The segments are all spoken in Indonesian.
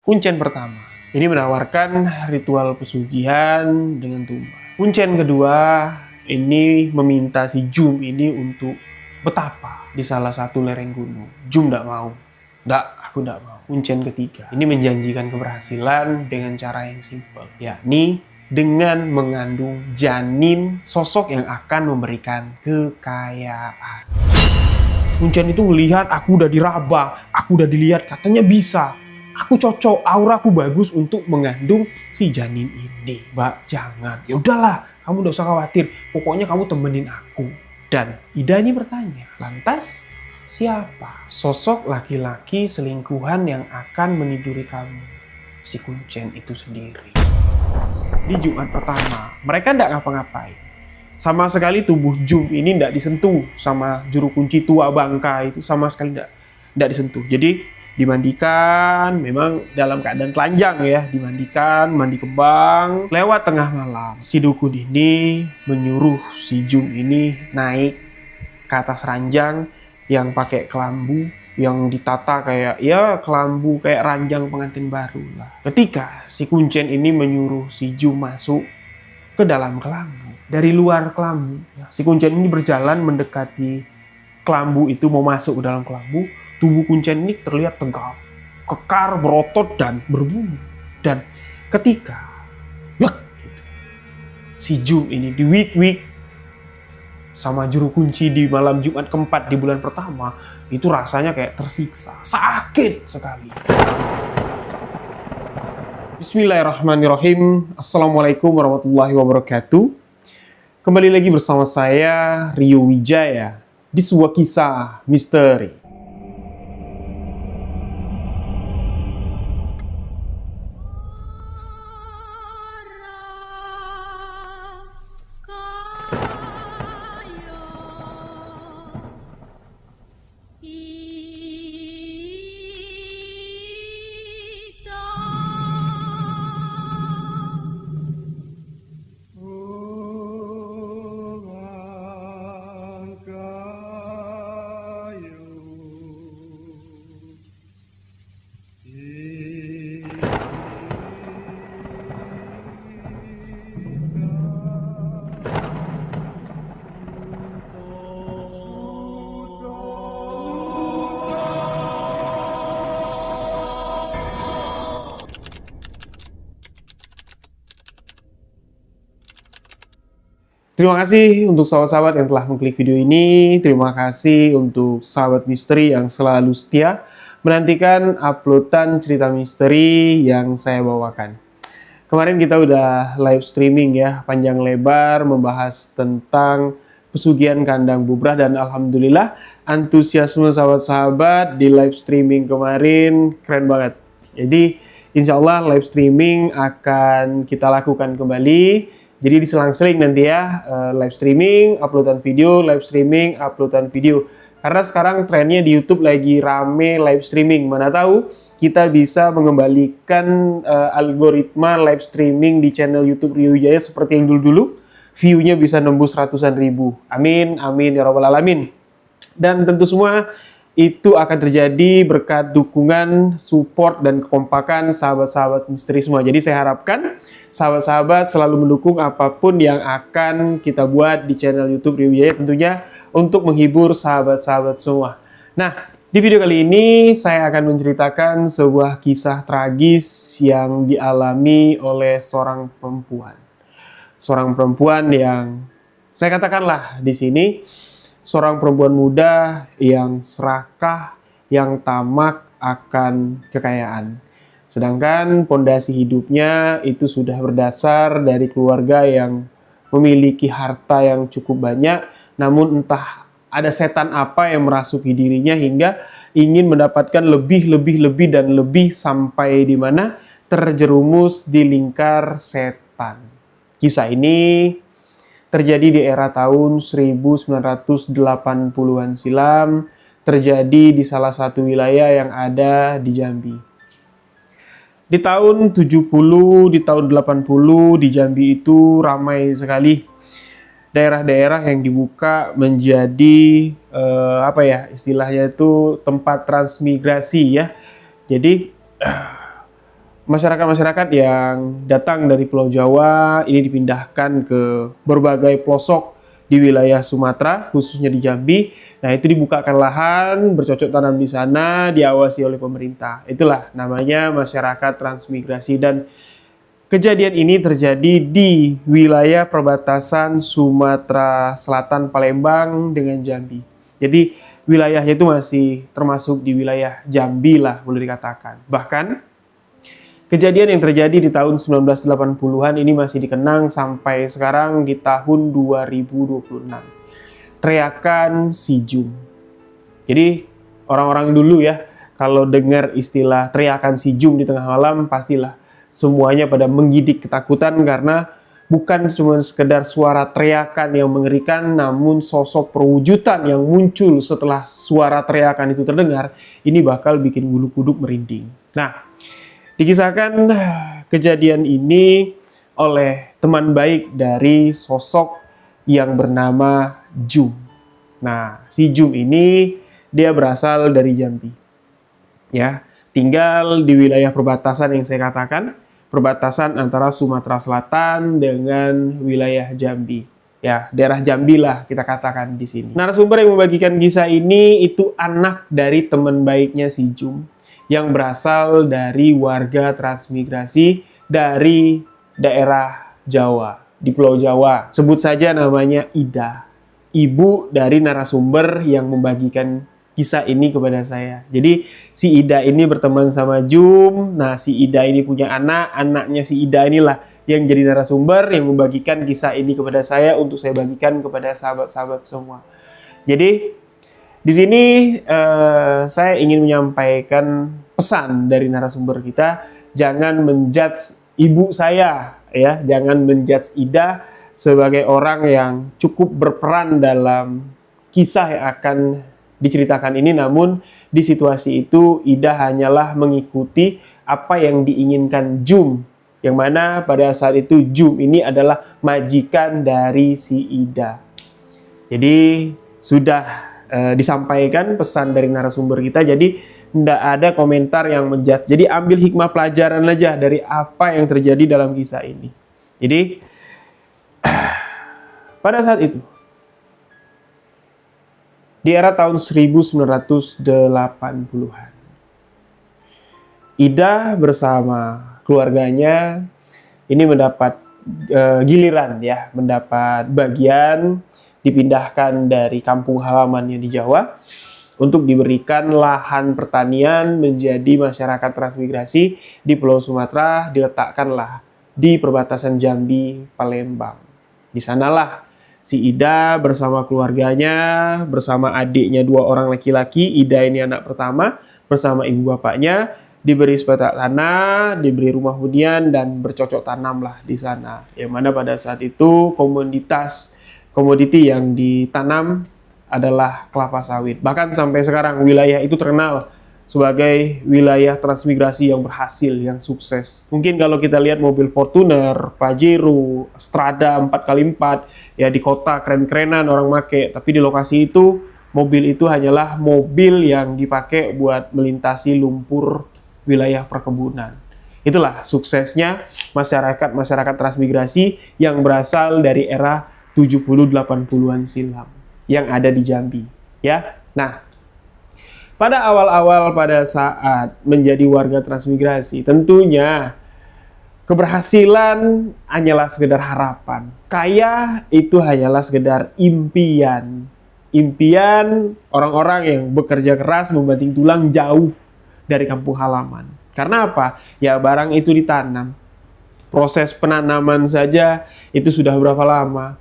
Kuncen pertama, ini menawarkan ritual pesugihan dengan tumbal. Kuncen kedua, ini meminta si Jum ini untuk betapa di salah satu lereng gunung. Jum tidak mau. Aku tidak mau. Kuncen ketiga, ini menjanjikan keberhasilan dengan cara yang simpel, yakni dengan mengandung janin sosok yang akan memberikan kekayaan. Kuncen itu melihat aku udah diraba, aku udah dilihat katanya bisa. Aku cocok, aura aku bagus untuk mengandung si janin ini. Mbak, jangan. Ya udahlah, kamu udah usah khawatir. Pokoknya kamu temenin aku. Dan Ida ini bertanya, lantas siapa sosok laki-laki selingkuhan yang akan meniduri kamu? Si Kuncen itu sendiri. Di Jumat pertama, mereka tidak ngapa-ngapain. Sama sekali tubuh Jum ini tidak disentuh sama juru kunci tua bangka itu, sama sekali tidak disentuh. Jadi dimandikan, memang dalam keadaan telanjang ya, dimandikan, mandi kembang. Lewat tengah malam, si dukun ini menyuruh si Jum ini naik ke atas ranjang yang pakai kelambu, yang ditata kayak ya kelambu kayak ranjang pengantin baru lah. Ketika si Kuncen ini menyuruh si Jum masuk ke dalam kelambu, dari luar kelambu, si Kuncen ini berjalan mendekati kelambu itu, mau masuk ke dalam kelambu. Tubuh Kuncen ini terlihat tegap, kekar, berotot, dan berbulu. Dan ketika gitu, si Jum ini diwik-wik sama juru kunci di malam Jumat keempat di bulan pertama, itu rasanya kayak tersiksa, sakit sekali. Bismillahirrahmanirrahim. Assalamualaikum warahmatullahi wabarakatuh. Kembali lagi bersama saya, Rio Wijaya, di sebuah kisah misteri. Terima kasih untuk sahabat-sahabat yang telah mengklik video ini. Terima kasih untuk sahabat misteri yang selalu setia menantikan uploadan cerita misteri yang saya bawakan. Kemarin kita udah live streaming ya, panjang lebar membahas tentang pesugihan kandang bubrah, dan alhamdulillah antusiasme sahabat-sahabat di live streaming kemarin keren banget. Jadi insya Allah live streaming akan kita lakukan kembali. Jadi diselang-seling nanti ya, live streaming, uploadan video, live streaming, uploadan video. Karena sekarang trennya di YouTube lagi rame live streaming. Mana tahu kita bisa mengembalikan algoritma live streaming di channel YouTube Rio Wijaya seperti yang dulu-dulu. View-nya bisa nembus ratusan ribu. Amin, amin ya rabbal alamin. Dan tentu semua itu akan terjadi berkat dukungan, support, dan kekompakan sahabat-sahabat misteri semua. Jadi saya harapkan sahabat-sahabat selalu mendukung apapun yang akan kita buat di channel YouTube Rio Wijaya, tentunya untuk menghibur sahabat-sahabat semua. Nah, di video kali ini saya akan menceritakan sebuah kisah tragis yang dialami oleh seorang perempuan. Seorang perempuan yang saya katakanlah di sini seorang perempuan muda yang serakah, yang tamak akan kekayaan. Sedangkan pondasi hidupnya itu sudah berdasar dari keluarga yang memiliki harta yang cukup banyak, namun entah ada setan apa yang merasuki dirinya hingga ingin mendapatkan lebih dan lebih sampai di mana terjerumus di lingkar setan. Kisah ini terjadi di era tahun 1980-an silam, terjadi di salah satu wilayah yang ada di Jambi. Di tahun 70, di tahun 80 di Jambi itu ramai sekali daerah-daerah yang dibuka menjadi istilahnya itu tempat transmigrasi ya. Jadi masyarakat-masyarakat yang datang dari Pulau Jawa ini dipindahkan ke berbagai pelosok di wilayah Sumatera, khususnya di Jambi. Nah, itu dibukakan lahan, bercocok tanam di sana, diawasi oleh pemerintah. Itulah namanya masyarakat transmigrasi, dan kejadian ini terjadi di wilayah perbatasan Sumatera Selatan, Palembang dengan Jambi. Jadi wilayahnya itu masih termasuk di wilayah Jambi lah, boleh dikatakan. Bahkan kejadian yang terjadi di tahun 1980-an ini masih dikenang sampai sekarang di tahun 2026. Teriakan si Jum. Jadi orang-orang dulu ya, kalau dengar istilah teriakan si Jum di tengah malam, pastilah semuanya pada menggidik ketakutan, karena bukan cuma sekedar suara teriakan yang mengerikan, namun sosok perwujudan yang muncul setelah suara teriakan itu terdengar, ini bakal bikin bulu kuduk merinding. Nah, dikisahkan kejadian ini oleh teman baik dari sosok yang bernama Jum. Nah, si Jum ini dia berasal dari Jambi. Ya, tinggal di wilayah perbatasan yang saya katakan, perbatasan antara Sumatera Selatan dengan wilayah Jambi. Ya, daerah Jambi lah kita katakan di sini. Narasumber yang membagikan kisah ini itu anak dari teman baiknya si Jum yang berasal dari warga transmigrasi dari daerah Jawa, di Pulau Jawa. Sebut saja namanya Ida, ibu dari narasumber yang membagikan kisah ini kepada saya. Jadi si Ida ini berteman sama Jum. Nah, si Ida ini punya anak, anaknya si Ida inilah yang jadi narasumber yang membagikan kisah ini kepada saya untuk saya bagikan kepada sahabat-sahabat semua. Jadi di sini saya ingin menyampaikan pesan dari narasumber kita, jangan menjudge ibu saya ya, jangan menjudge Ida sebagai orang yang cukup berperan dalam kisah yang akan diceritakan ini, namun di situasi itu Ida hanyalah mengikuti apa yang diinginkan Jum, yang mana pada saat itu Jum ini adalah majikan dari si Ida. Jadi sudah disampaikan pesan dari narasumber kita, jadi tidak ada komentar yang menjudge. Jadi ambil hikmah pelajaran aja dari apa yang terjadi dalam kisah ini. Jadi pada saat itu, di era tahun 1980-an, Ida bersama keluarganya ini mendapat giliran ya, mendapat bagian dipindahkan dari kampung halamannya di Jawa untuk diberikan lahan pertanian menjadi masyarakat transmigrasi di Pulau Sumatera, diletakkanlah di perbatasan Jambi, Palembang. Di sanalah si Ida bersama keluarganya, bersama adiknya 2 orang laki-laki, Ida ini anak pertama, bersama ibu bapaknya, diberi sepetak tanah, diberi rumah hunian, dan bercocok tanamlah di sana. Yang mana pada saat itu komoditi yang ditanam adalah kelapa sawit. Bahkan sampai sekarang wilayah itu terkenal sebagai wilayah transmigrasi yang berhasil, yang sukses. Mungkin kalau kita lihat mobil Fortuner, Pajero, Strada 4x4, ya di kota keren-kerenan orang make, tapi di lokasi itu mobil itu hanyalah mobil yang dipakai buat melintasi lumpur wilayah perkebunan. Itulah suksesnya masyarakat transmigrasi yang berasal dari era 70-80-an silam yang ada di Jambi, ya. Nah, pada awal-awal pada saat menjadi warga transmigrasi, tentunya keberhasilan hanyalah sekedar harapan. Kaya itu hanyalah sekedar impian. Impian orang-orang yang bekerja keras membanting tulang jauh dari kampung halaman. Karena apa? Ya barang itu ditanam. Proses penanaman saja itu sudah berapa lama.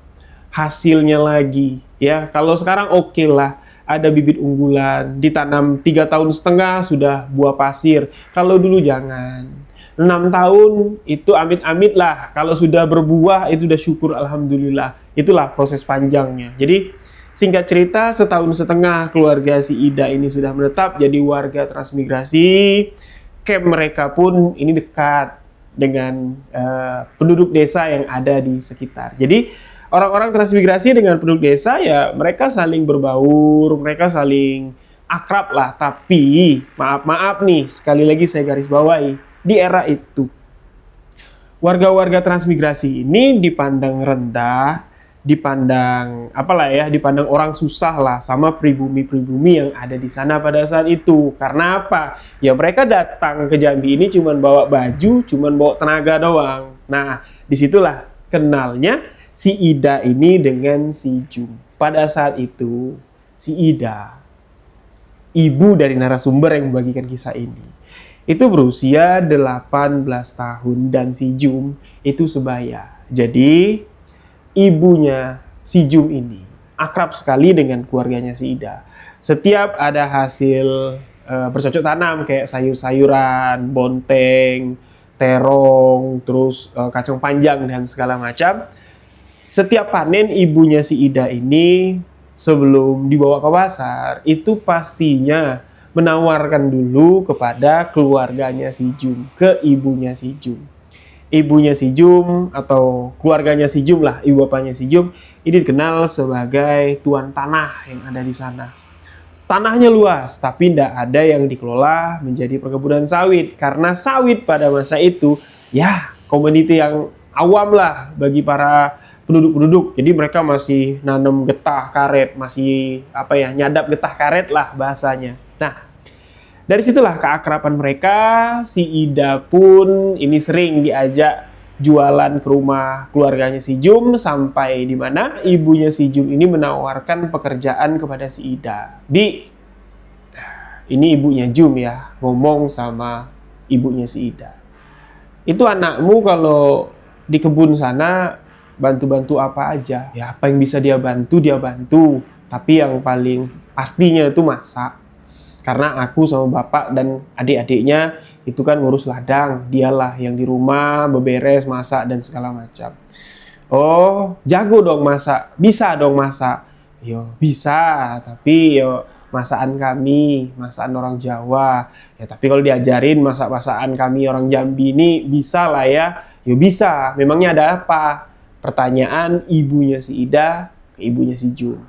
Hasilnya lagi. Ya, kalau sekarang oke lah. Ada bibit unggulan, ditanam 3,5 tahun sudah buah pasir. Kalau dulu jangan. 6 tahun itu amit-amit lah. Kalau sudah berbuah itu udah syukur alhamdulillah. Itulah proses panjangnya. Jadi singkat cerita, 1,5 tahun keluarga si Ida ini sudah menetap jadi warga transmigrasi. Camp mereka pun ini dekat dengan penduduk desa yang ada di sekitar. Jadi orang-orang transmigrasi dengan penduduk desa ya mereka saling berbaur, mereka saling akrab lah. Tapi maaf nih, sekali lagi saya garis bawahi, di era itu. Warga-warga transmigrasi ini dipandang rendah, dipandang apalah ya, dipandang orang susah lah sama pribumi-pribumi yang ada di sana pada saat itu. Karena apa? Ya mereka datang ke Jambi ini cuman bawa baju, cuman bawa tenaga doang. Nah, disitulah kenalnya si Ida ini dengan si Jum. Pada saat itu, si Ida, ibu dari narasumber yang membagikan kisah ini, itu berusia 18 tahun dan si Jum itu sebaya. Jadi ibunya si Jum ini akrab sekali dengan keluarganya si Ida. Setiap ada hasil bercocok tanam kayak sayur-sayuran, bonteng, terong, terus kacang panjang dan segala macam, setiap panen ibunya si Ida ini sebelum dibawa ke pasar itu pastinya menawarkan dulu kepada keluarganya si Jum, ke ibunya si Jum. Ibunya si Jum atau keluarganya si Jum lah, ibu bapaknya si Jum, ini dikenal sebagai tuan tanah yang ada di sana. Tanahnya luas, tapi tidak ada yang dikelola menjadi perkebunan sawit. Karena sawit pada masa itu, ya komoditi yang awam lah bagi para penduduk-penduduk. Jadi mereka masih nanam getah karet, masih nyadap getah karet lah bahasanya. Nah, dari situlah keakraban mereka. Si Ida pun ini sering diajak jualan ke rumah keluarganya si Jum, sampai di mana ibunya si Jum ini menawarkan pekerjaan kepada si Ida. Ini ibunya Jum ya, ngomong sama ibunya si Ida. Itu anakmu kalau di kebun sana bantu-bantu apa aja. Ya apa yang bisa dia bantu. Tapi yang paling pastinya itu masak. Karena aku sama bapak dan adik-adiknya itu kan ngurus ladang. Dialah yang di rumah beberes, masak dan segala macam. Oh, jago dong masak. Bisa dong masak. Yo, bisa. Tapi yo masakan kami, masakan orang Jawa. Ya tapi kalau diajarin masak-masakan kami orang Jambi ini bisa lah ya. Yo bisa. Memangnya ada apa? Pertanyaan ibunya si Ida ke ibunya si Jum.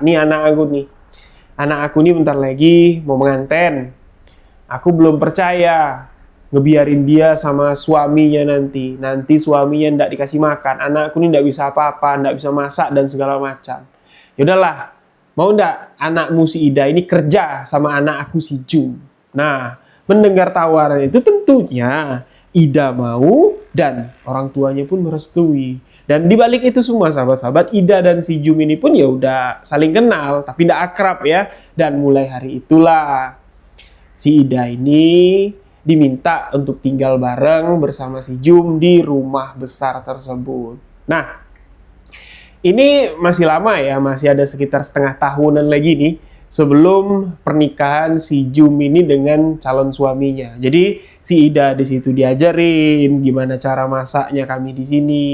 Nih anak aku nih. Anak aku nih bentar lagi mau menganten. Aku belum percaya ngebiarin dia sama suaminya nanti. Nanti suaminya ndak dikasih makan. Anakku nih ndak bisa apa-apa, ndak bisa masak dan segala macam. Yaudahlah, mau ndak anakmu si Ida ini kerja sama anak aku si Jum. Nah, mendengar tawaran itu tentunya Ida mau dan orang tuanya pun merestui. Dan dibalik itu semua sahabat-sahabat, Ida dan si Jum ini pun ya udah saling kenal tapi tidak akrab ya. Dan mulai hari itulah si Ida ini diminta untuk tinggal bareng bersama si Jum di rumah besar tersebut. Nah, ini masih lama ya, masih ada sekitar setengah tahunan lagi nih sebelum pernikahan si Jum ini dengan calon suaminya. Jadi si Ida di situ diajarin gimana cara masaknya kami di sini.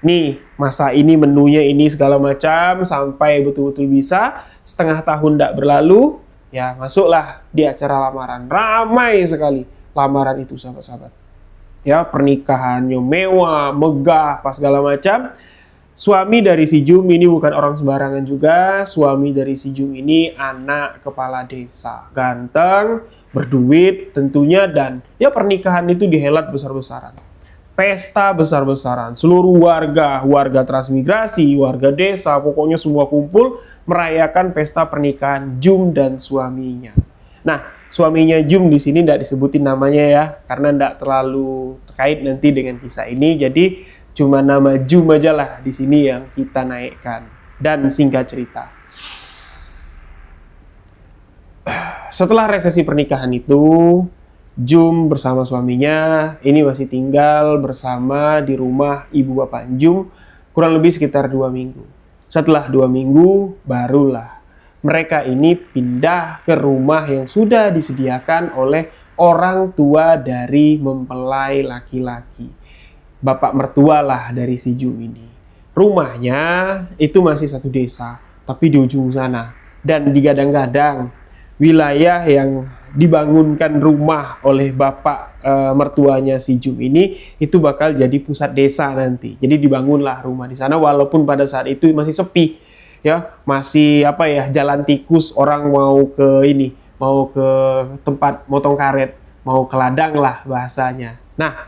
Nih, masa ini menunya ini segala macam sampai betul-betul bisa. Setengah tahun tidak berlalu, ya masuklah di acara lamaran. Ramai sekali lamaran itu sahabat-sahabat. Ya, pernikahannya mewah, megah, pas segala macam. Suami dari si Jum ini bukan orang sembarangan juga. Suami dari si Jum ini anak kepala desa. Ganteng, berduit tentunya, dan ya pernikahan itu dihelat besar-besaran. Pesta besar-besaran, seluruh warga transmigrasi, warga desa, pokoknya semua kumpul merayakan pesta pernikahan Jum dan suaminya. Nah, suaminya Jum di sini tidak disebutin namanya ya, karena tidak terlalu terkait nanti dengan kisah ini. Jadi cuma nama Jum aja lah di sini yang kita naikkan. Dan singkat cerita, setelah resepsi pernikahan itu, Jum bersama suaminya ini masih tinggal bersama di rumah ibu bapak Jum kurang lebih sekitar 2 minggu. Setelah 2 minggu barulah mereka ini pindah ke rumah yang sudah disediakan oleh orang tua dari mempelai laki-laki. Bapak mertua lah dari si Jum ini. Rumahnya itu masih satu desa, tapi di ujung sana. Dan digadang-gadang wilayah yang dibangunkan rumah oleh bapak mertuanya si Jum ini itu bakal jadi pusat desa nanti. Jadi dibangunlah rumah di sana walaupun pada saat itu masih sepi ya, masih jalan tikus, orang mau ke tempat motong karet, mau ke ladang lah bahasanya. Nah,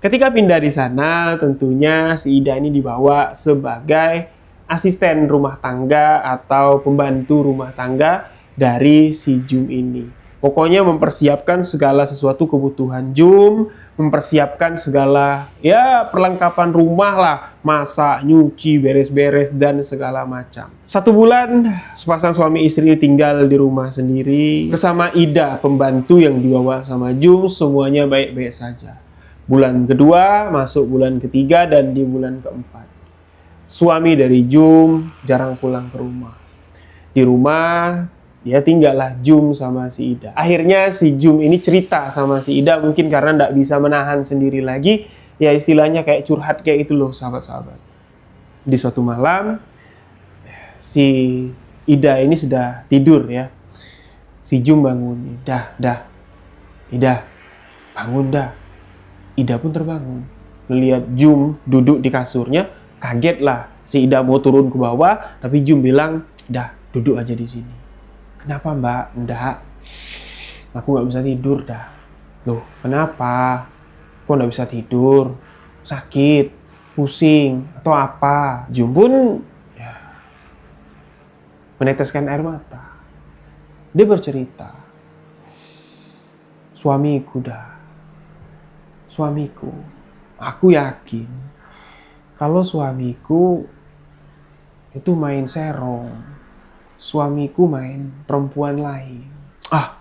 ketika pindah di sana, tentunya si Ida ini dibawa sebagai asisten rumah tangga atau pembantu rumah tangga dari si Jum ini. Pokoknya mempersiapkan segala sesuatu kebutuhan Jum, mempersiapkan segala ya perlengkapan rumah lah, masak, nyuci, beres-beres dan segala macam. 1 bulan sepasang suami istri tinggal di rumah sendiri bersama Ida, pembantu yang dibawa sama Jum, semuanya baik-baik saja. Bulan kedua, masuk bulan ketiga, dan di bulan keempat, suami dari Jum jarang pulang ke rumah. Di rumah, dia tinggallah Jum sama si Ida. Akhirnya si Jum ini cerita sama si Ida, mungkin karena tidak bisa menahan sendiri lagi. Ya istilahnya kayak curhat kayak itu loh sahabat-sahabat. Di suatu malam, si Ida ini sudah tidur ya. Si Jum bangun. Ida, bangun dah. Ida pun terbangun. Melihat Jum duduk di kasurnya, kaget lah. Si Ida mau turun ke bawah, tapi Jum bilang, dah duduk aja di sini. Kenapa mbak? Ndak, aku nggak bisa tidur dah. Loh kenapa? Kok nggak bisa tidur? Sakit, pusing, atau apa? Jum pun ya, meneteskan air mata. Dia bercerita, suamiku, aku yakin kalau suamiku itu main serong, suamiku main perempuan lain. Ah,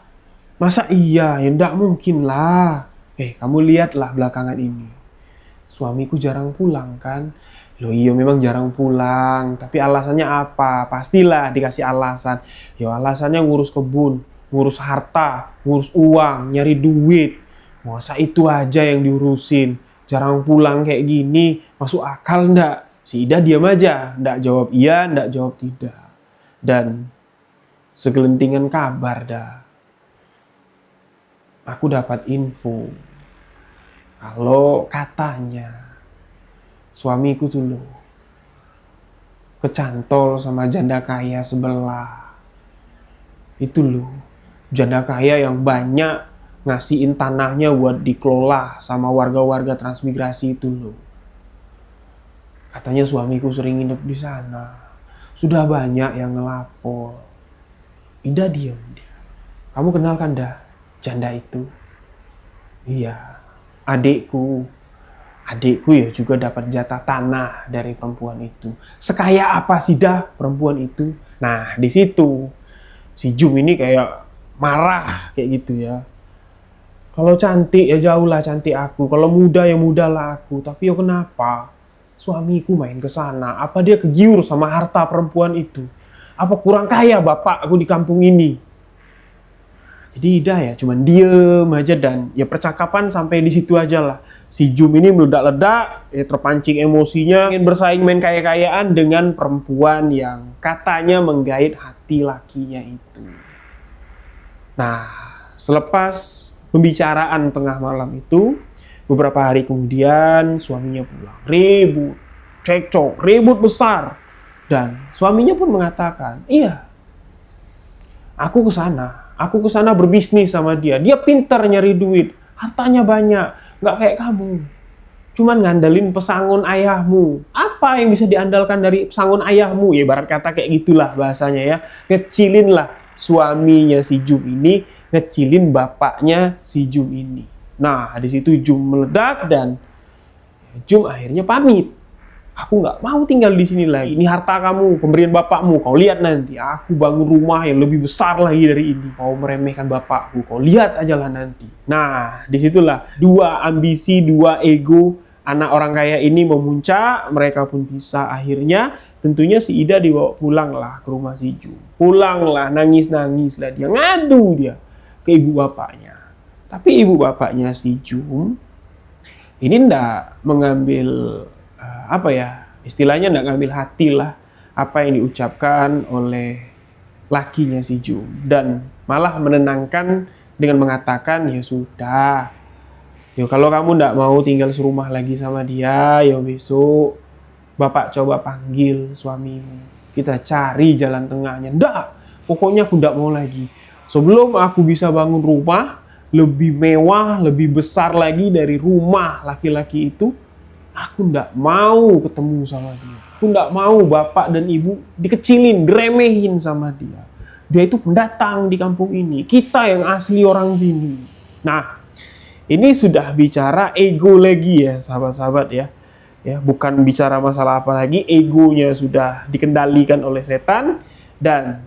masa iya? Ya enggak mungkin lah. Kamu lihatlah belakangan ini. Suamiku jarang pulang kan? Loh iya memang jarang pulang, tapi alasannya apa? Pastilah dikasih alasan. Ya alasannya ngurus kebun, ngurus harta, ngurus uang, nyari duit. Masa itu aja yang diurusin? Jarang pulang kayak gini, masuk akal ndak? Si Ida diam aja, ndak jawab iya, ndak jawab tidak. Dan segelintingan kabar dah. Aku dapat info kalau katanya suamiku tuh loh kecantol sama janda kaya sebelah. Itu loh, janda kaya yang banyak ngasihin tanahnya buat dikelola sama warga-warga transmigrasi itu loh. Katanya suamiku sering nginep di sana. Sudah banyak yang ngelapor. Ida diam. Kamu kenal kan dah janda itu? Iya, adikku ya juga dapat jatah tanah dari perempuan itu. Sekaya apa sih dah perempuan itu? Nah, di situ si Jum ini kayak marah kayak gitu ya. Kalau cantik ya jauh lah cantik aku. Kalau muda ya muda lah aku. Tapi ya kenapa suamiku main ke sana? Apa dia kegiur sama harta perempuan itu? Apa kurang kaya bapak aku di kampung ini? Jadi Ida ya cuman diem aja dan ya percakapan sampai di situ aja lah. Si Jum ini meledak-ledak, ya terpancing emosinya, ingin bersaing main kaya-kayaan dengan perempuan yang katanya menggait hati lakinya itu. Nah, selepas pembicaraan tengah malam itu, beberapa hari kemudian suaminya pulang. Ribut, cekcok, ribut besar. Dan suaminya pun mengatakan, iya, aku ke sana berbisnis sama dia. Dia pintar nyari duit, hartanya banyak. Nggak kayak kamu, cuman ngandelin pesangon ayahmu. Apa yang bisa diandalkan dari pesangon ayahmu? Ya ibarat kata kayak gitulah bahasanya ya. Ngecilin lah suaminya si Jum ini, ngecilin bapaknya si Jum ini. Nah, di situ Jum meledak dan Jum akhirnya pamit. Aku nggak mau tinggal di sini lagi. Ini harta kamu, pemberian bapakmu. Kau lihat nanti, aku bangun rumah yang lebih besar lagi dari ini. Kau meremehkan bapakku, kau lihat aja lah nanti. Nah, disitulah dua ambisi, dua ego anak orang kaya ini memuncak. Mereka pun pisah. Akhirnya, tentunya si Ida dibawa pulang lah ke rumah si Jum. Pulang lah, nangis-nangis lah dia. Ngadu dia ke ibu bapaknya. Tapi ibu bapaknya si Jum ini ndak mengambil apa ya, istilahnya nggak ngambil hati lah apa yang diucapkan oleh lakinya si Jum, dan malah menenangkan dengan mengatakan ya sudah, yo kalau kamu nggak mau tinggal serumah lagi sama dia, yo besok bapak coba panggil suamimu, kita cari jalan tengahnya. Nggak, pokoknya aku nggak mau lagi. Sebelum aku bisa bangun rumah, lebih mewah, lebih besar lagi dari rumah laki-laki itu, aku nggak mau ketemu sama dia. Aku nggak mau bapak dan ibu dikecilin, diremehin sama dia. Dia itu pendatang di kampung ini. Kita yang asli orang sini. Nah, ini sudah bicara ego lagi ya, sahabat-sahabat ya. Ya, bukan bicara masalah apa lagi, egonya sudah dikendalikan oleh setan. Dan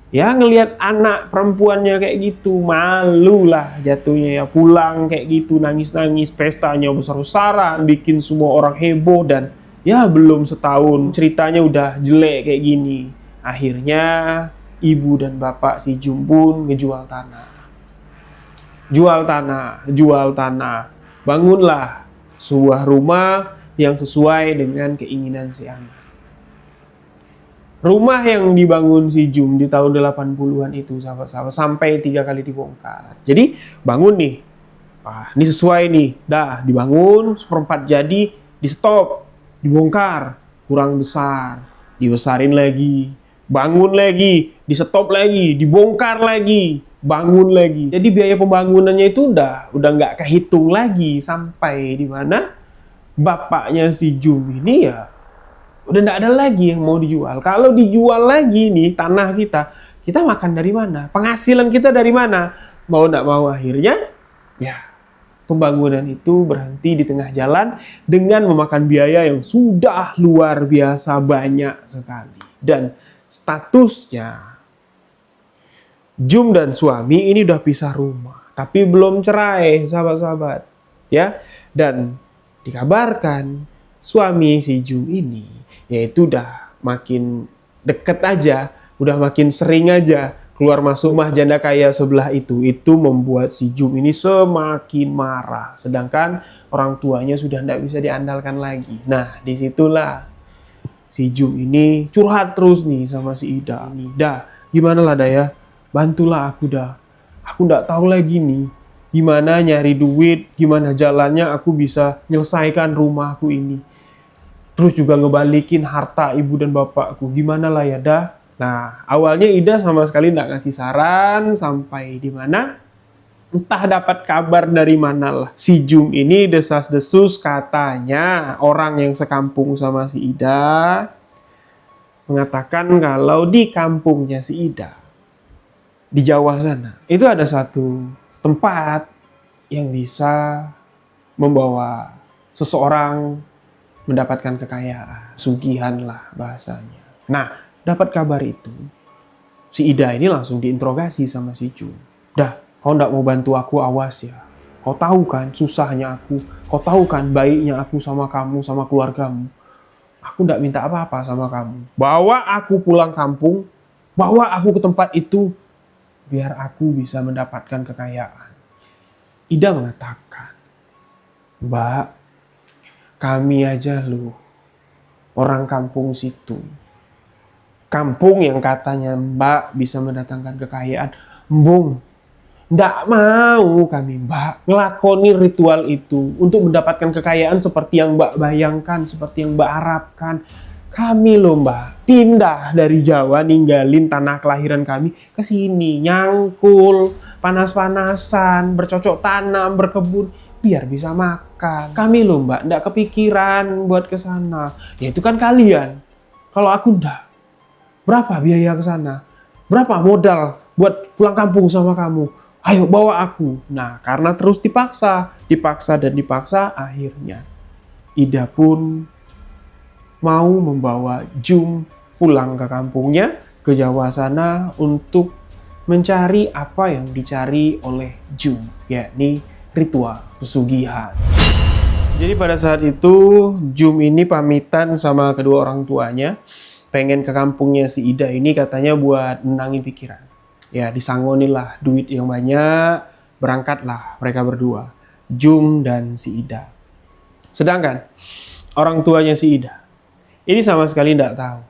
ya ngelihat anak perempuannya kayak gitu, malu lah jatuhnya ya, pulang kayak gitu nangis-nangis, pestanya besar-besaran, bikin semua orang heboh, dan ya belum setahun ceritanya udah jelek kayak gini. Akhirnya ibu dan bapak si Jum pun ngejual tanah. Jual tanah. Bangunlah sebuah rumah yang sesuai dengan keinginan si anak. Rumah yang dibangun si Jum di tahun 80-an itu, sahabat-sahabat, sampai 3 kali dibongkar. Jadi bangun nih, ini sesuai nih, dah dibangun, seperempat jadi, di stop, dibongkar, kurang besar, dibesarin lagi, bangun lagi, di stop lagi, dibongkar lagi, bangun lagi. Jadi biaya pembangunannya itu udah nggak kehitung lagi, sampai di mana bapaknya si Jum ini ya udah nggak ada lagi yang mau dijual. Kalau dijual lagi nih tanah kita makan dari mana? Penghasilan kita dari mana? Mau nggak mau akhirnya ya pembangunan itu berhenti di tengah jalan dengan memakan biaya yang sudah luar biasa banyak sekali. Dan statusnya Jum dan suami ini udah pisah rumah, tapi belum cerai, sahabat-sahabat. Ya, dan dikabarkan suami si Jum ini yaitu udah makin deket aja, udah makin sering aja keluar masuk rumah janda kaya sebelah itu membuat si Jum ini semakin marah. Sedangkan orang tuanya sudah tidak bisa diandalkan lagi. Nah, disitulah si Jum ini curhat terus nih sama si Ida. Dah, gimana lah dah ya, bantulah aku dah. Aku nggak tahu lagi nih gimana nyari duit, gimana jalannya aku bisa menyelesaikan rumahku ini. Terus juga ngebalikin harta ibu dan bapakku. Gimana lah ya dah. Nah, awalnya Ida sama sekali nggak ngasih saran, sampai di mana entah dapat kabar dari mana lah. Si Jum ini desas-desus, katanya orang yang sekampung sama si Ida mengatakan kalau di kampungnya si Ida, di Jawa sana, itu ada satu tempat yang bisa membawa seseorang mendapatkan kekayaan, sugihan lah bahasanya. Nah, dapat kabar itu, si Ida ini langsung diinterogasi sama si Jum. Dah, kau ndak mau bantu aku, awas ya. Kau tahu kan susahnya aku, kau tahu kan baiknya aku sama kamu, sama keluargamu. Aku ndak minta apa-apa sama kamu. Bawa aku pulang kampung, bawa aku ke tempat itu, biar aku bisa mendapatkan kekayaan. Ida mengatakan, Mbak, kami aja loh, orang kampung situ. Kampung yang katanya Mbak bisa mendatangkan kekayaan. Mbung, ndak mau kami Mbak ngelakoni ritual itu untuk mendapatkan kekayaan seperti yang Mbak bayangkan, seperti yang Mbak harapkan. Kami loh Mbak, pindah dari Jawa, ninggalin tanah kelahiran kami ke sini, nyangkul, panas-panasan, bercocok tanam, berkebun, biar bisa makan. Kami loh Mbak, ndak kepikiran buat ke sana. Ya itu kan kalian. Kalau aku ndak. Berapa biaya ke sana? Berapa modal buat pulang kampung sama kamu? Ayo bawa aku. Nah, karena terus dipaksa, akhirnya Ida pun mau membawa Jum pulang ke kampungnya, ke Jawa sana, untuk mencari apa yang dicari oleh Jum, yakni ritual pesugihan. Jadi pada saat itu Jum ini pamitan sama kedua orang tuanya, pengen ke kampungnya si Ida ini katanya buat menenangin pikiran. Ya disangoni lah duit yang banyak, berangkatlah mereka berdua, Jum dan si Ida. Sedangkan orang tuanya si Ida ini sama sekali tidak tahu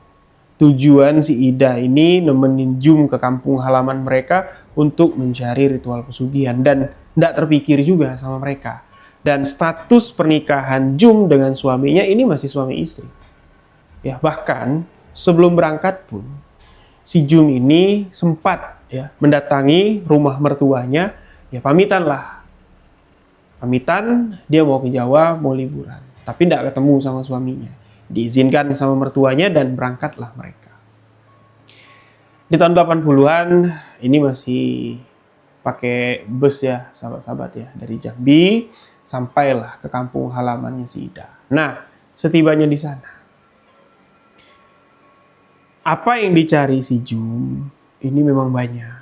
tujuan si Ida ini nemenin Jum ke kampung halaman mereka untuk mencari ritual pesugihan, dan tidak terpikir juga sama mereka. Dan status pernikahan Jum dengan suaminya ini masih suami istri. Ya, bahkan sebelum berangkat pun si Jum ini sempat ya mendatangi rumah mertuanya Ya pamitan lah. Pamitan, dia mau ke Jawa, mau liburan. Tapi tidak ketemu sama suaminya. Diizinkan sama mertuanya dan berangkatlah mereka. Di tahun 80-an, ini masih pakai bus ya, sahabat-sahabat ya. Dari Jambi, sampailah ke kampung halamannya si Ida. Nah, setibanya di sana, apa yang dicari si Jum ini memang banyak.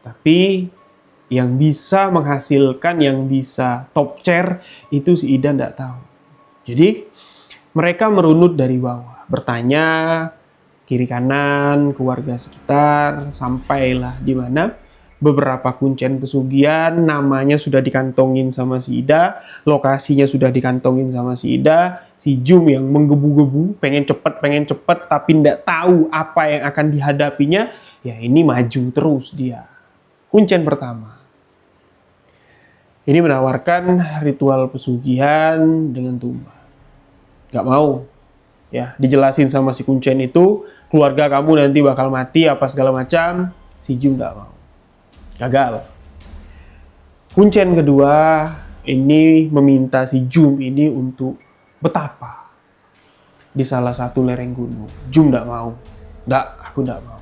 Tapi yang bisa menghasilkan, yang bisa top chair itu si Ida tidak tahu. Jadi mereka merunut dari bawah, bertanya kiri kanan ke warga sekitar, sampailah di mana beberapa kuncen pesugihan namanya sudah dikantongin sama si Ida, lokasinya sudah dikantongin sama si Ida. Si Jum yang menggebu-gebu, pengen cepet, tapi tidak tahu apa yang akan dihadapinya, ya ini maju terus dia. Kuncen pertama, ini menawarkan ritual pesugihan dengan tumbal. Gak mau, ya dijelasin sama si kuncen itu, keluarga kamu nanti bakal mati apa segala macam. Si Jum gak mau. Gagal. Kuncen kedua ini meminta si Jum ini untuk betapa di salah satu lereng gunung. Jum tidak mau. Aku tidak mau.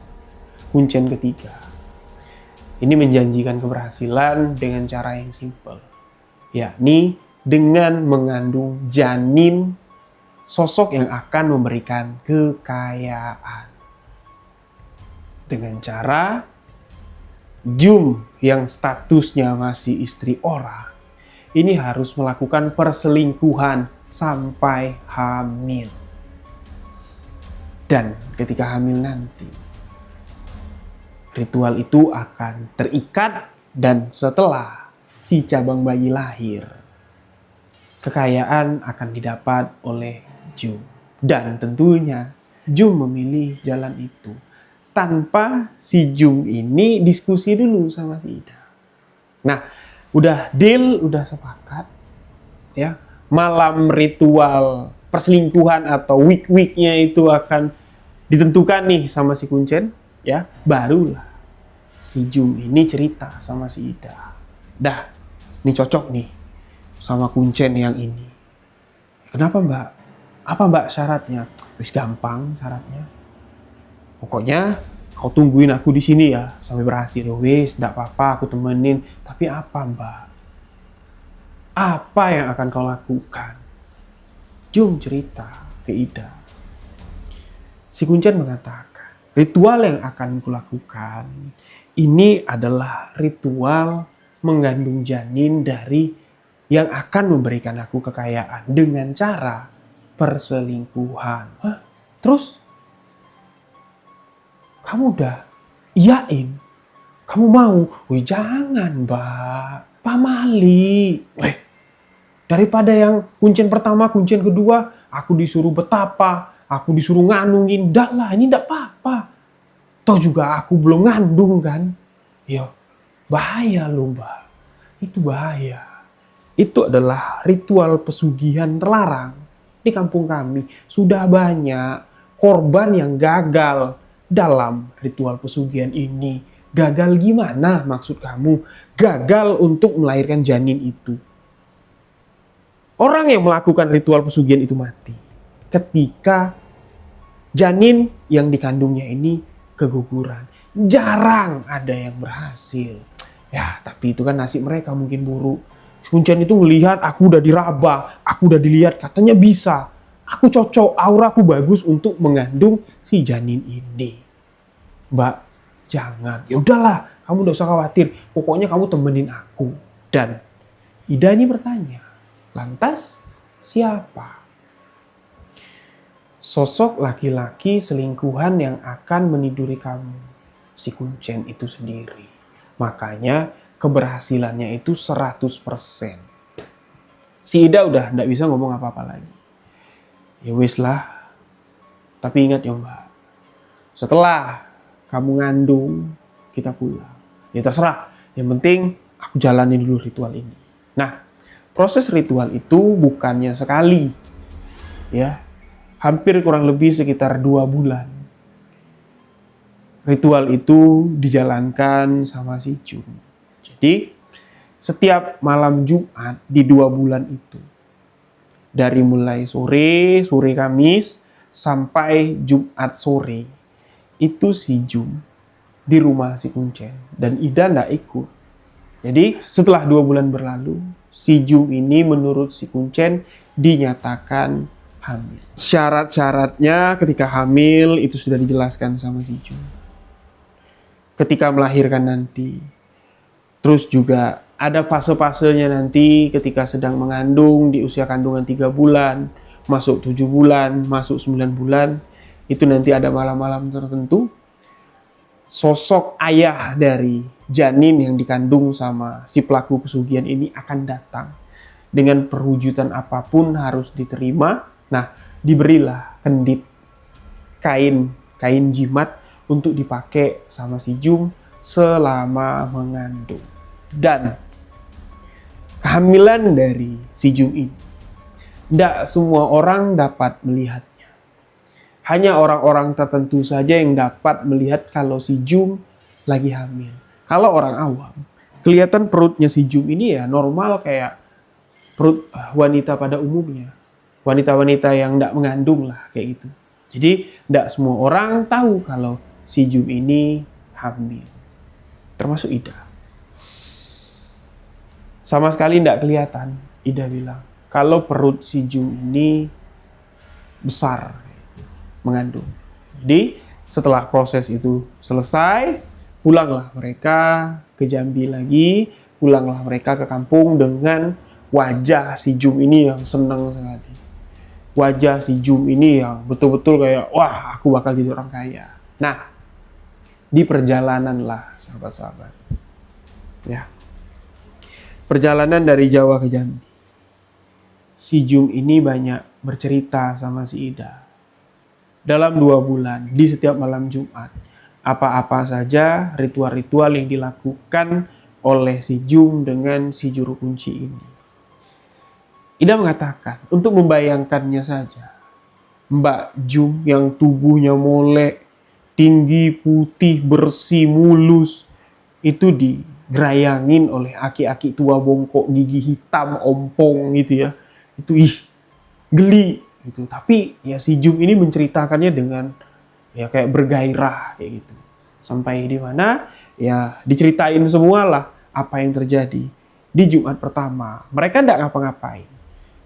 Kuncen ketiga ini menjanjikan keberhasilan dengan cara yang simpel, yakni dengan mengandung janin sosok yang akan memberikan kekayaan. Dengan cara Jum yang statusnya masih istri orang ini harus melakukan perselingkuhan sampai hamil. Dan ketika hamil nanti, ritual itu akan terikat dan setelah si cabang bayi lahir, kekayaan akan didapat oleh Jum. Dan tentunya Jum memilih jalan itu tanpa si Jum ini diskusi dulu sama si Ida. Nah, udah deal, udah sepakat, ya. Malam ritual perselingkuhan atau week-weeknya itu akan ditentukan nih sama si kuncen, ya. Barulah si Jum ini cerita sama si Ida. Dah, ini cocok nih sama kuncen yang ini. Kenapa mbak? Apa mbak syaratnya? Wis gampang syaratnya. Pokoknya kau tungguin aku di sini ya sampai berhasil. Ya wis, enggak apa-apa, aku temenin. Tapi apa, Mbak? Apa yang akan kau lakukan? Jum cerita ke Ida. Si kuncen mengatakan, ritual yang akan kulakukan ini adalah ritual mengandung janin dari yang akan memberikan aku kekayaan dengan cara perselingkuhan. Hah? Terus? Kamu udah iyain? Kamu mau? Wih jangan mbak, pamali. Daripada yang kuncen pertama, kuncen kedua, aku disuruh betapa, aku disuruh nganungin. Dak lah, ini ndak apa-apa. Toh juga aku belum ngandung kan. Yo, bahaya loh mbak. Itu bahaya. Itu adalah ritual pesugihan terlarang. Di kampung kami sudah banyak korban yang gagal dalam ritual pesugihan ini. Gagal gimana maksud kamu? Gagal untuk melahirkan janin itu. Orang yang melakukan ritual pesugihan itu mati ketika janin yang dikandungnya ini keguguran. Jarang ada yang berhasil. Ya, tapi itu kan nasib mereka mungkin buruk. Kuncen itu melihat aku udah diraba, aku udah dilihat katanya bisa. Aku cocok, aura aku bagus untuk mengandung si janin ini. Mbak, jangan. Ya udahlah, kamu udah usah khawatir. Pokoknya kamu temenin aku. Dan Ida ini bertanya, lantas siapa? Sosok laki-laki selingkuhan yang akan meniduri kamu. Si kuncen itu sendiri. Makanya keberhasilannya itu 100%. Si Ida udah gak bisa ngomong apa-apa lagi. Ya wis lah. Tapi ingat ya mbak, setelah kamu ngandung, kita pulang. Ya terserah. Yang penting aku jalanin dulu ritual ini. Nah, proses ritual itu bukannya sekali. Ya, hampir kurang lebih sekitar 2 bulan. Ritual itu dijalankan sama si Jum. Jadi, setiap malam Jumat di 2 bulan itu. Dari mulai sore Kamis, sampai Jumat sore. Itu si Jum di rumah si Kuncen. Dan Ida nggak ikut. Jadi setelah 2 bulan berlalu, si Jum ini menurut si Kuncen dinyatakan hamil. Syarat-syaratnya ketika hamil itu sudah dijelaskan sama si Jum. Ketika melahirkan nanti. Terus juga ada fase-fasenya nanti ketika sedang mengandung di usia kandungan 3 bulan, masuk 7 bulan, masuk 9 bulan. Itu nanti ada malam-malam tertentu. Sosok ayah dari janin yang dikandung sama si pelaku pesugihan ini akan datang. Dengan perwujudan apapun harus diterima. Nah, diberilah kendit kain jimat untuk dipakai sama si Jum selama mengandung. Dan kehamilan dari si Jum ini tidak semua orang dapat melihatnya. Hanya orang-orang tertentu saja yang dapat melihat kalau si Jum lagi hamil. Kalau orang awam, kelihatan perutnya si Jum ini ya normal kayak perut wanita pada umumnya. Wanita-wanita yang tidak mengandung lah kayak gitu. Jadi tidak semua orang tahu kalau si Jum ini hamil. Termasuk Ida. Sama sekali tidak kelihatan, Ida bilang. Kalau perut si Jum ini besar, mengandung. Jadi setelah proses itu selesai, pulanglah mereka ke Jambi lagi. Pulanglah mereka ke kampung dengan wajah si Jum ini yang senang sekali. Wajah si Jum ini yang betul-betul kayak, wah aku bakal jadi orang kaya. Nah, di perjalanan lah sahabat-sahabat. Ya. Perjalanan dari Jawa ke Jambi. Si Jum ini banyak bercerita sama si Ida. Dalam 2 bulan, di setiap malam Jumat, apa-apa saja ritual-ritual yang dilakukan oleh si Jum dengan si juru kunci ini. Ida mengatakan, untuk membayangkannya saja, Mbak Jum yang tubuhnya molek, tinggi, putih, bersih, mulus, itu digerayangin oleh aki-aki tua bongkok, gigi hitam, ompong gitu ya. Itu geli gitu. Tapi ya si Jum ini menceritakannya dengan ya kayak bergairah kayak gitu. Sampai di mana ya diceritain semua lah apa yang terjadi di Jumat pertama. Mereka tidak ngapa-ngapain.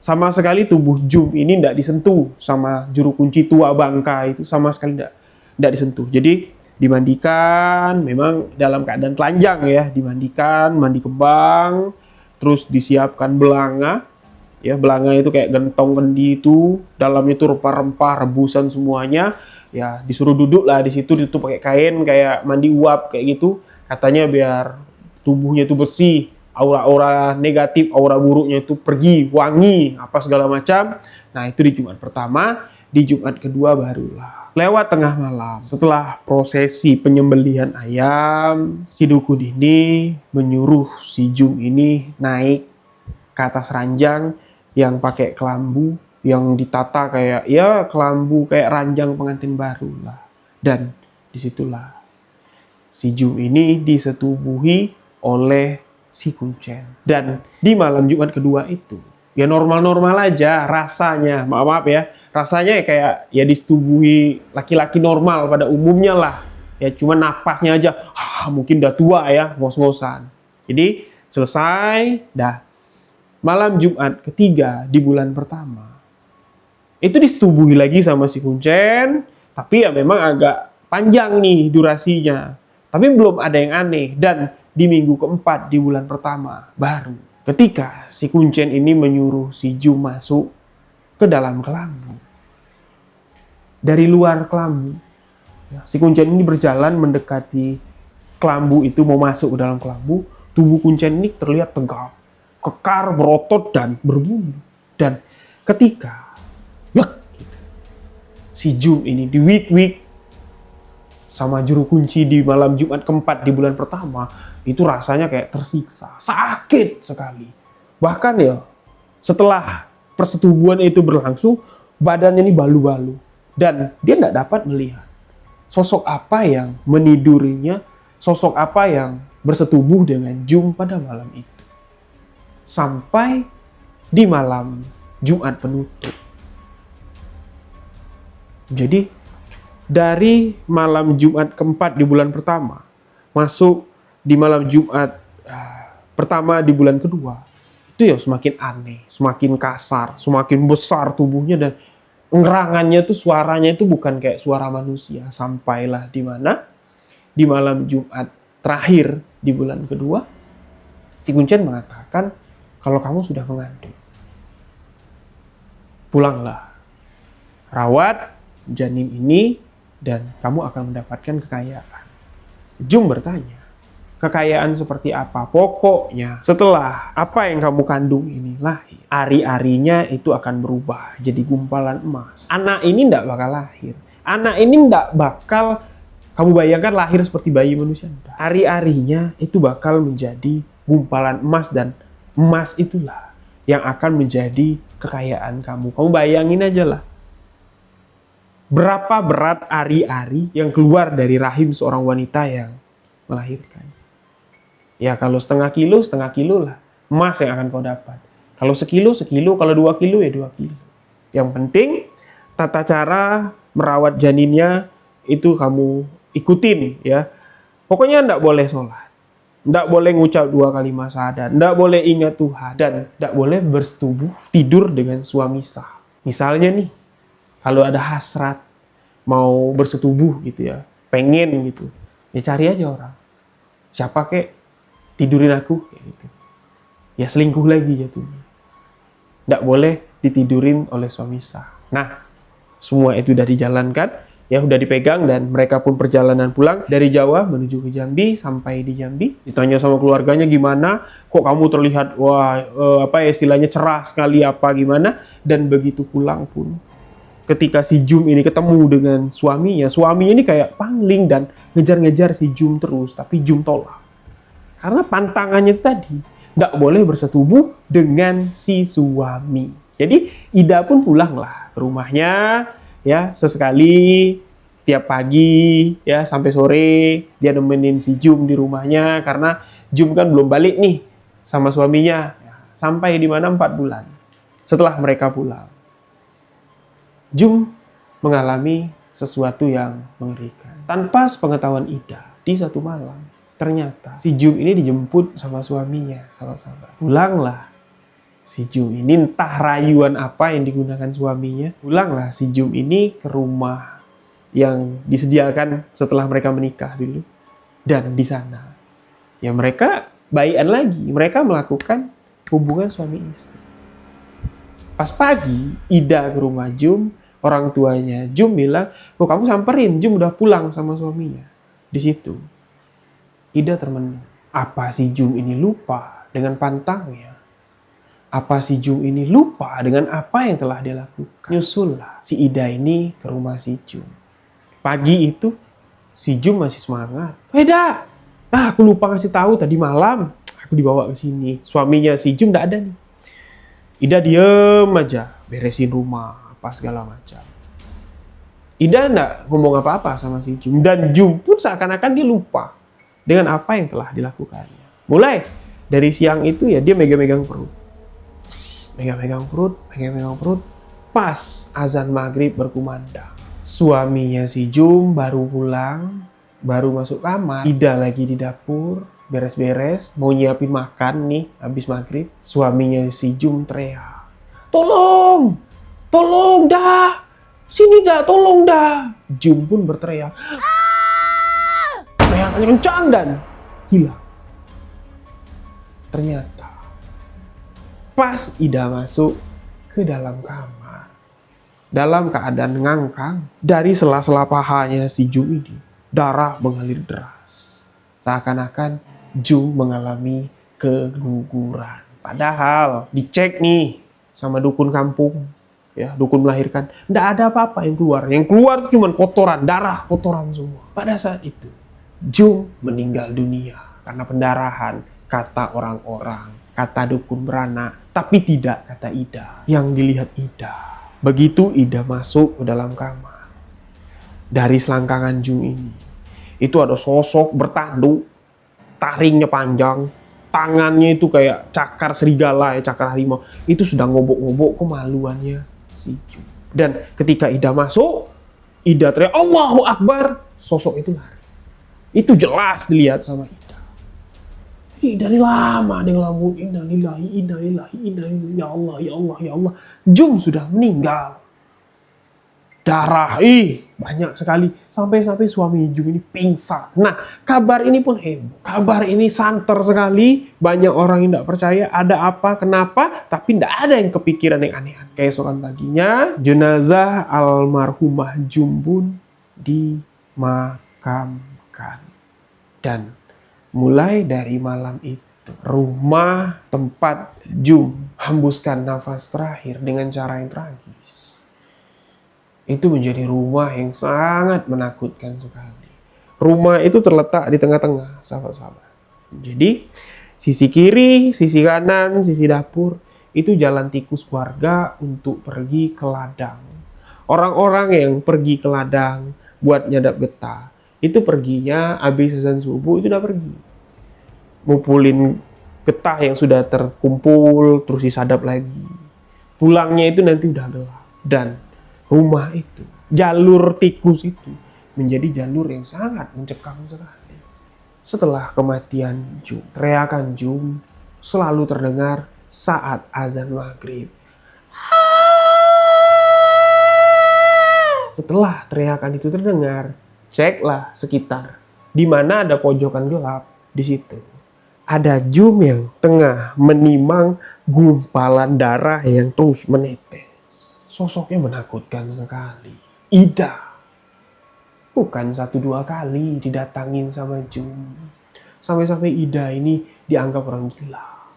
Sama sekali tubuh Jum ini tidak disentuh sama juru kunci tua bangka itu, sama sekali tidak disentuh. Jadi dimandikan, memang dalam keadaan telanjang ya, dimandikan, mandi kembang, terus disiapkan belanga. Ya, belanga itu kayak gentong kendi itu, dalamnya itu rempah-rempah, rebusan semuanya. Ya, disuruh duduk lah di situ, ditutup pakai kain kayak mandi uap kayak gitu. Katanya biar tubuhnya itu bersih, aura-aura negatif, aura buruknya itu pergi, wangi, apa segala macam. Nah, itu di Jumat pertama. Di Jumat kedua barulah lewat tengah malam, setelah prosesi penyembelihan ayam, si dukun ini menyuruh si Jum ini naik ke atas ranjang yang pakai kelambu, yang ditata kayak ya kelambu kayak ranjang pengantin baru lah. Dan disitulah si Jum ini disetubuhi oleh si Kuncen. Dan di malam Jumat kedua itu ya normal-normal aja rasanya, maaf ya, rasanya kayak ya disetubuhi laki-laki normal pada umumnya lah. Ya cuma napasnya aja, mungkin udah tua ya, ngos-ngosan. Jadi selesai, dah. Malam Jumat ketiga di bulan pertama, itu disetubuhi lagi sama si Kuncen, tapi ya memang agak panjang nih durasinya. Tapi belum ada yang aneh, dan di minggu keempat di bulan pertama, baru ketika si Kuncen ini menyuruh si Jum masuk ke dalam kelambu. Dari luar kelambu, ya, si Kuncen ini berjalan mendekati kelambu itu, mau masuk ke dalam kelambu. Tubuh Kuncen ini terlihat tegap, kekar, berotot, dan berbulu. Dan ketika gitu, si Jum ini diwik-wik sama juru kunci di malam Jumat keempat di bulan pertama, itu rasanya kayak tersiksa, sakit sekali. Bahkan ya setelah persetubuhan itu berlangsung, badannya ini balu-balu, dan dia tidak dapat melihat sosok apa yang menidurinya, sosok apa yang bersetubuh dengan Jum pada malam itu. sampai di malam Jumat penutup. Jadi dari malam Jumat keempat di bulan pertama masuk di malam Jumat pertama di bulan kedua, itu ya semakin aneh, semakin kasar, semakin besar tubuhnya, dan ngerangannya tuh, suaranya itu bukan kayak suara manusia. Sampailah di mana di malam Jumat terakhir di bulan kedua, si Kuncen mengatakan, kalau kamu sudah mengandung, pulanglah, rawat janin ini dan kamu akan mendapatkan kekayaan. Jung bertanya, kekayaan seperti apa? Pokoknya setelah apa yang kamu kandung ini lahir, ari-arinya itu akan berubah jadi gumpalan emas. Anak ini tidak bakal lahir. Anak ini tidak bakal kamu bayangkan lahir seperti bayi manusia. Ari-arinya itu bakal menjadi gumpalan emas, dan emas itulah yang akan menjadi kekayaan kamu. Kamu bayangin aja lah, berapa berat ari-ari yang keluar dari rahim seorang wanita yang melahirkan. Ya kalau setengah kilo lah emas yang akan kau dapat. Kalau sekilo, kalau 2 kilo ya 2 kilo. Yang penting tata cara merawat janinnya itu kamu ikutin ya. Pokoknya ndak boleh sholat, ndak boleh ngucap 2 kalimat syahadat, ndak boleh ingat Tuhan, dan ndak boleh bersetubuh tidur dengan suami sah. Misalnya nih, kalau ada hasrat mau bersetubuh gitu ya, pengen gitu, ya cari aja orang. Siapa kek tidurin aku kayak gitu. Ya selingkuh lagi jatuhnya. Nggak boleh ditidurin oleh suami sah. Nah, semua itu udah dijalankan, ya udah dipegang, dan mereka pun perjalanan pulang dari Jawa menuju ke Jambi. Sampai di Jambi, ditanya sama keluarganya, gimana? Kok kamu terlihat apa ya istilahnya cerah sekali apa gimana? Dan begitu pulang pun, ketika si Jum ini ketemu dengan suaminya ini kayak pangling dan ngejar-ngejar si Jum terus, tapi Jum tolak. Karena pantangannya tadi, nggak boleh bersetubuh dengan si suami. Jadi Ida pun pulanglah ke rumahnya, ya sesekali tiap pagi, ya sampai sore dia nemenin si Jum di rumahnya, karena Jum kan belum balik nih sama suaminya. Sampai di mana 4 bulan setelah mereka pulang, Jum mengalami sesuatu yang mengerikan. Tanpa sepengetahuan Ida, di satu malam, ternyata si Jum ini dijemput sama suaminya, sahabat-sahabat. Pulanglah si Jum ini, entah rayuan apa yang digunakan suaminya. Pulanglah si Jum ini ke rumah yang disediakan setelah mereka menikah dulu. Dan di sana, ya mereka baikan lagi. Mereka melakukan hubungan suami istri. Pas pagi, Ida ke rumah Jum, orang tuanya Jum bilang, oh kamu samperin, Jum udah pulang sama suaminya. Di situ Ida termenung. Apa si Jum ini lupa dengan pantangnya? Apa si Jum ini lupa dengan apa yang telah dia lakukan? Nyusullah si Ida ini ke rumah si Jum. Pagi itu si Jum masih semangat. Ida, aku lupa ngasih tahu tadi malam aku dibawa ke sini. Suaminya si Jum nggak ada nih. Ida diem aja, beresin rumah apa segala macam. Ida nggak ngomong apa-apa sama si Jum, dan Jum pun seakan-akan dia lupa dengan apa yang telah dilakukannya. Mulai dari siang itu ya dia megang-megang perut. Megang-megang perut. Pas azan maghrib berkumandang, suaminya si Jum baru pulang, baru masuk kamar. Ida lagi di dapur, beres-beres, mau nyiapin makan nih habis maghrib. Suaminya si Jum teriak, tolong dah, sini dah, tolong dah. Jum pun berteriak, teriakannya kencang dan hilang. Ternyata pas Ida masuk ke dalam kamar, dalam keadaan ngangkang, dari sela-sela pahanya si Jum ini darah mengalir deras. Seakan-akan Jum mengalami keguguran. Padahal dicek nih sama dukun kampung, ya dukun melahirkan, nggak ada apa-apa yang keluar. Yang keluar itu cuma kotoran, darah, kotoran semua. Pada saat itu Jum meninggal dunia karena pendarahan, kata orang-orang, kata dukun beranak, tapi tidak kata Ida. Yang dilihat Ida, begitu Ida masuk ke dalam kamar, dari selangkangan Jum ini, itu ada sosok bertanduk, taringnya panjang, tangannya itu kayak cakar serigala, ya, cakar harimau. Itu sudah ngobok-ngobok kemaluannya si Jum. Dan ketika Ida masuk, Ida teriak, Allahu Akbar, sosok itu lari. Itu jelas dilihat sama Ida. Dari lama dia ngelamun, innalillahi, innalillahi, innalillahi, ya Allah, ya Allah, ya Allah. Jum sudah meninggal. Darah, banyak sekali. Sampai-sampai suami Jum ini pingsan. Nah, kabar ini pun heboh. Kabar ini santer sekali. Banyak orang yang tidak percaya ada apa, kenapa. Tapi tidak ada yang kepikiran yang aneh-aneh. Keesokan paginya, jenazah almarhumah Jum pun dimakamkan. Dan mulai dari malam itu, rumah tempat Jum hembuskan nafas terakhir dengan cara yang tragis. Itu menjadi rumah yang sangat menakutkan sekali. Rumah itu terletak di tengah-tengah, sahabat-sahabat. Jadi, sisi kiri, sisi kanan, sisi dapur, itu jalan tikus warga untuk pergi ke ladang. Orang-orang yang pergi ke ladang buat nyadap getah, itu perginya habis azan subuh itu udah pergi. Ngumpulin getah yang sudah terkumpul, terus disadap lagi. Pulangnya itu nanti udah gelap. Dan rumah itu, jalur tikus itu, menjadi jalur yang sangat mencekam sekali. Setelah kematian Jum, teriakan Jum selalu terdengar saat azan maghrib. Setelah teriakan itu terdengar, ceklah sekitar. Di mana ada pojokan gelap, di situ ada Jum yang tengah menimang gumpalan darah yang terus menetes. Sosoknya menakutkan sekali. Ida bukan 1-2 kali didatangin sama Jum. Sampai-sampai Ida ini dianggap orang gila.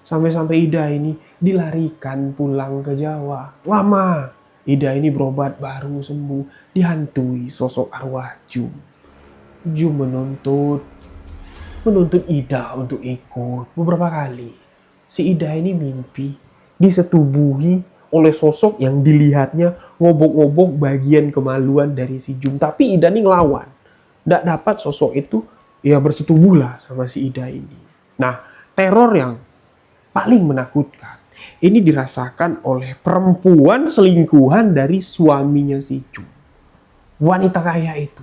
Sampai-sampai Ida ini dilarikan pulang ke Jawa. Lama Ida ini berobat baru sembuh, dihantui sosok arwah Jum. Jum menuntut Ida untuk ikut beberapa kali. Si Ida ini mimpi disetubuhi oleh sosok yang dilihatnya ngobok-ngobok bagian kemaluan dari si Jum. Tapi Ida ini ngelawan. Nggak dapat sosok itu, ya bersetubuh lah sama si Ida ini. Nah, teror yang paling menakutkan ini dirasakan oleh perempuan selingkuhan dari suaminya si Jum. Wanita kaya itu.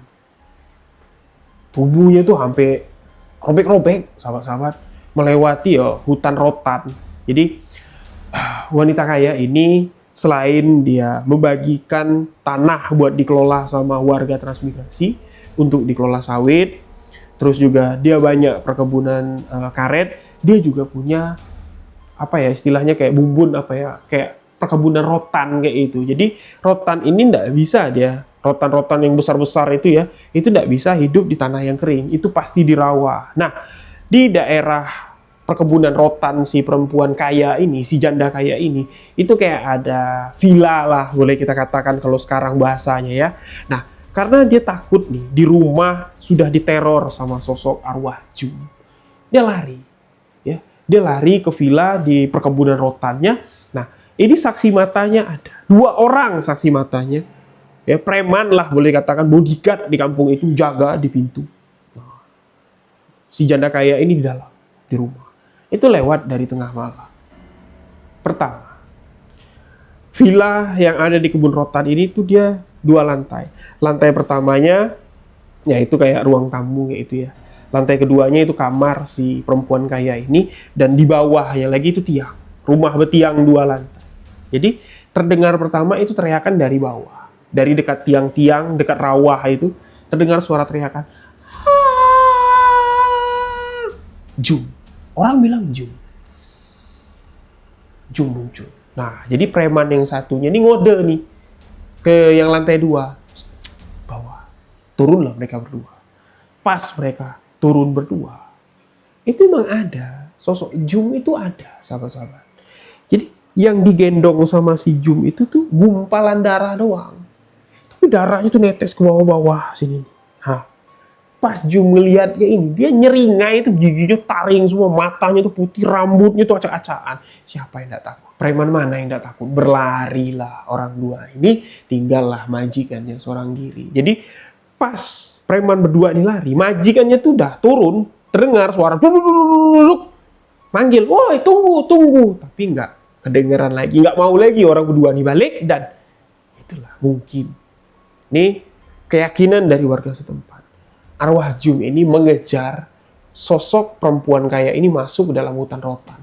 Tubuhnya tuh sampai robek-robek, sahabat-sahabat. Melewati hutan rotan. Jadi, wanita kaya ini selain dia membagikan tanah buat dikelola sama warga transmigrasi untuk dikelola sawit, terus juga dia banyak perkebunan karet, dia juga punya apa ya istilahnya kayak bumbun kayak perkebunan rotan kayak itu. Jadi rotan ini nggak bisa rotan-rotan yang besar-besar itu ya, itu nggak bisa hidup di tanah yang kering, itu pasti di rawa. Nah, di daerah perkebunan rotan si perempuan kaya ini, si janda kaya ini, itu kayak ada villa lah, boleh kita katakan kalau sekarang bahasanya ya. Nah, karena dia takut nih, di rumah sudah diteror sama sosok arwah Jum. Dia lari, ya. Dia lari ke villa di perkebunan rotannya. Nah, ini saksi matanya ada. 2 orang saksi matanya. Ya, preman lah boleh katakan, bodyguard di kampung itu jaga di pintu. Nah, si janda kaya ini di dalam, di rumah. Itu lewat dari tengah malam. Pertama, villa yang ada di kebun rotan ini tuh dia 2 lantai. Lantai pertamanya, ya itu kayak ruang tamu kayak itu ya. Lantai keduanya itu kamar si perempuan kaya ini, dan di bawahnya lagi itu tiang. Rumah bertiang 2 lantai. Jadi terdengar pertama itu teriakan dari bawah. Dari dekat tiang-tiang, dekat rawa itu, terdengar suara teriakan. Jum. Orang bilang Jum. Jum muncul. Nah, jadi preman yang satunya ini ngode nih ke yang lantai 2. Bawah. Turunlah mereka berdua. Pas mereka turun berdua, itu memang ada. Sosok Jum itu ada, sahabat-sahabat. Jadi yang digendong sama si Jum itu tuh gumpalan darah doang. Tapi darahnya tuh netes ke bawah-bawah sini. Pas Jum ngeliat kayak ini, dia nyeringai itu, giginya taring semua, matanya tuh putih, rambutnya tuh acak-acakan. Siapa yang tidak takut? Preman mana yang tidak takut? Berlarilah orang 2 ini, tinggallah majikannya seorang diri. Jadi pas preman berdua ini lari, majikannya tuh udah turun, terdengar suara manggil, woi tunggu, tunggu. Tapi nggak kedengeran lagi, nggak mau lagi orang berdua nih balik, dan itulah mungkin. Ini keyakinan dari warga setempat. Arwah Jum ini mengejar sosok perempuan kaya ini masuk ke dalam hutan rotan.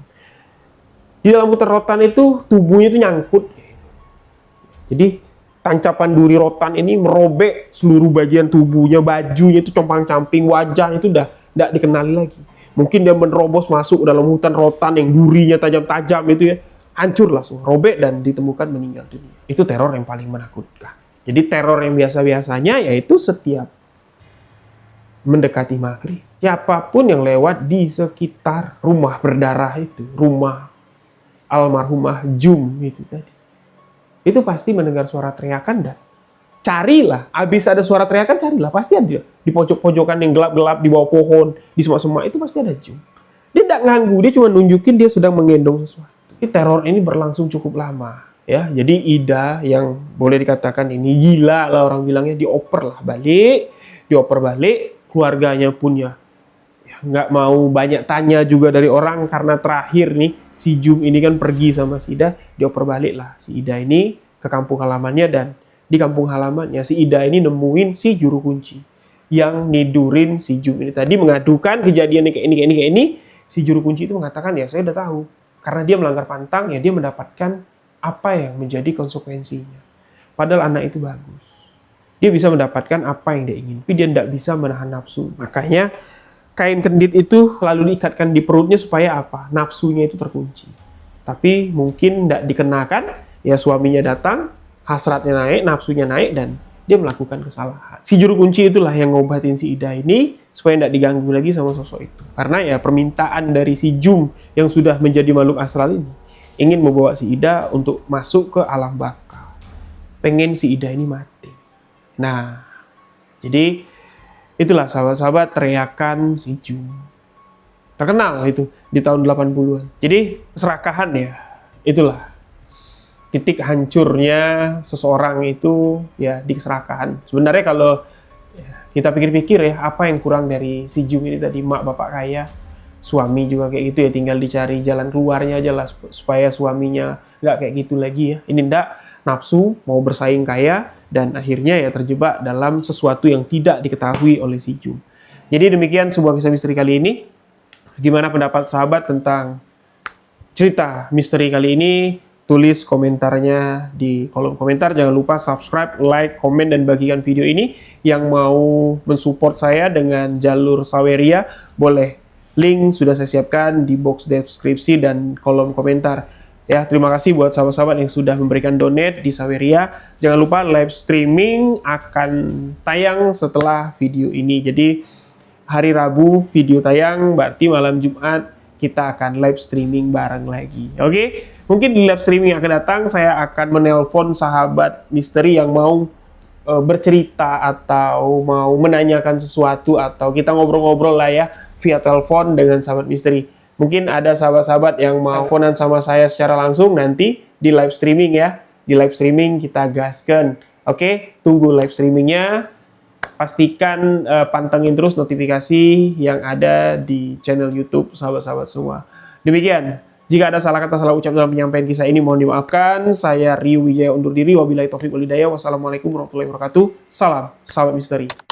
Di dalam hutan rotan itu tubuhnya itu nyangkut. Jadi tancapan duri rotan ini merobek seluruh bagian tubuhnya, bajunya itu compang-camping, wajahnya itu udah tidak dikenali lagi. Mungkin dia menerobos masuk dalam hutan rotan yang durinya tajam-tajam itu ya, hancur langsung, robek dan ditemukan meninggal dunia. Itu teror yang paling menakutkan. Jadi teror yang biasa-biasanya yaitu setiap mendekati maghrib, siapapun yang lewat di sekitar rumah berdarah itu, rumah almarhumah Jum itu tadi, itu pasti mendengar suara teriakan dan carilah. Habis ada suara teriakan, carilah. Pasti ada di pojok-pojokan yang gelap-gelap, di bawah pohon, di semak-semak itu pasti ada Jum. Dia tidak ganggu, dia cuma nunjukin dia sedang menggendong sesuatu. Ini teror ini berlangsung cukup lama. Ya, jadi Ida yang boleh dikatakan ini gila lah orang bilangnya, dioper balik, keluarganya pun ya nggak mau banyak tanya juga dari orang karena terakhir nih si Jum ini kan pergi sama si Ida, dioper balik lah si Ida ini ke kampung halamannya, dan di kampung halamannya si Ida ini nemuin si juru kunci yang nidurin si Jum ini tadi, mengadukan kejadian kayak ini. Si juru kunci itu mengatakan ya saya udah tahu, karena dia melanggar pantang ya dia mendapatkan apa yang menjadi konsekuensinya. Padahal anak itu bagus. Dia bisa mendapatkan apa yang dia ingin, tapi dia tidak bisa menahan nafsu. Makanya kain kendit itu lalu diikatkan di perutnya supaya apa? Nafsunya itu terkunci. Tapi mungkin tidak dikenakan, ya suaminya datang, hasratnya naik, nafsunya naik, dan dia melakukan kesalahan. Si juru kunci itulah yang ngobatin si Ida ini supaya tidak diganggu lagi sama sosok itu. Karena ya permintaan dari si Jum yang sudah menjadi makhluk astral ini ingin membawa si Ida untuk masuk ke alam baka. Pengen si Ida ini mati. Nah, jadi itulah sahabat-sahabat teriakan si Jum. Terkenal itu di tahun 80-an. Jadi serakahan ya, itulah titik hancurnya seseorang itu ya di keserakahan. Sebenarnya kalau ya, kita pikir-pikir ya, apa yang kurang dari si Jum ini tadi, mak bapak kaya, suami juga kayak gitu ya, tinggal dicari jalan keluarnya aja lah supaya suaminya nggak kayak gitu lagi ya. Ini ndak nafsu, mau bersaing kaya, dan akhirnya ya terjebak dalam sesuatu yang tidak diketahui oleh si Jum. Jadi demikian sebuah kisah misteri kali ini. Gimana pendapat sahabat tentang cerita misteri kali ini? Tulis komentarnya di kolom komentar. Jangan lupa subscribe, like, komen, dan bagikan video ini. Yang mau mensupport saya dengan jalur Saweria, boleh. Link sudah saya siapkan di box deskripsi dan kolom komentar. Ya, terima kasih buat sahabat-sahabat yang sudah memberikan donate di Saweria. Jangan lupa live streaming akan tayang setelah video ini. Jadi hari Rabu video tayang, berarti malam Jumat kita akan live streaming bareng lagi. Oke? Mungkin di live streaming yang akan datang saya akan menelpon sahabat misteri yang mau bercerita atau mau menanyakan sesuatu, atau kita ngobrol-ngobrol lah ya via telepon dengan sahabat misteri. Mungkin ada sahabat-sahabat yang mau teleponan sama saya secara langsung nanti di live streaming ya. Di live streaming kita gaskan. Oke, tunggu live streamingnya. Pastikan pantengin terus notifikasi yang ada di channel YouTube sahabat-sahabat semua. Demikian. Jika ada salah kata, salah ucap dalam penyampaian kisah ini, mohon dimaafkan. Saya Rio Wijaya undur diri. Wabillahi taufiq wal hidayah. Wassalamualaikum warahmatullahi wabarakatuh. Salam sahabat misteri.